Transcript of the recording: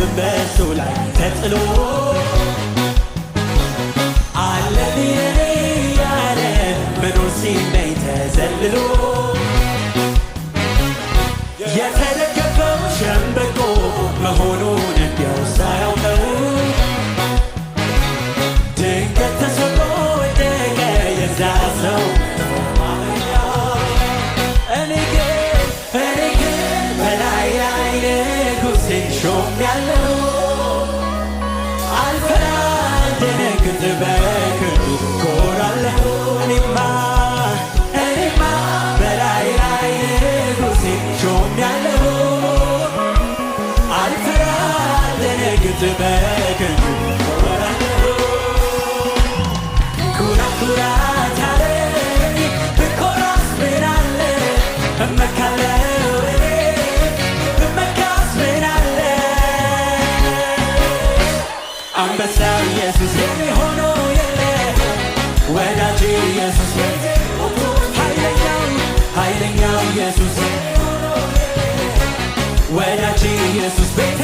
ልብም በሱ ላይ ተጥሎ አለን የኔ ያለ መኖር ሲመኝ ተዘልሎ የተደገፈው ሸምበቆ መሆኑን እንዲያው ሳያውቀው ድንገት ተሰብሮ ወደቀ የዛ ሰው እኔ ግን በላይ ላይ ንጉሴን ሾሜያለሁ አልፈራም ደነግጥ በክንዱ ኮራለሁ እኔማ በላይ ላይ ንጉሴን ሾሜያለሁ አልፈራም ደነግጥ በክንዱ ኮራለሁ ኩራት ኩራት አለኝ ብኮራስ ምን አለ እመካለሁ እኔ ብመካስ ምን አለ አንበሳው ኢየሱስ የሚሆነው የለ ወዳጅ ኢየሱስ ኃይለኛው ኢየሱስ ወዳጅ ኢየሱስ ቤቴ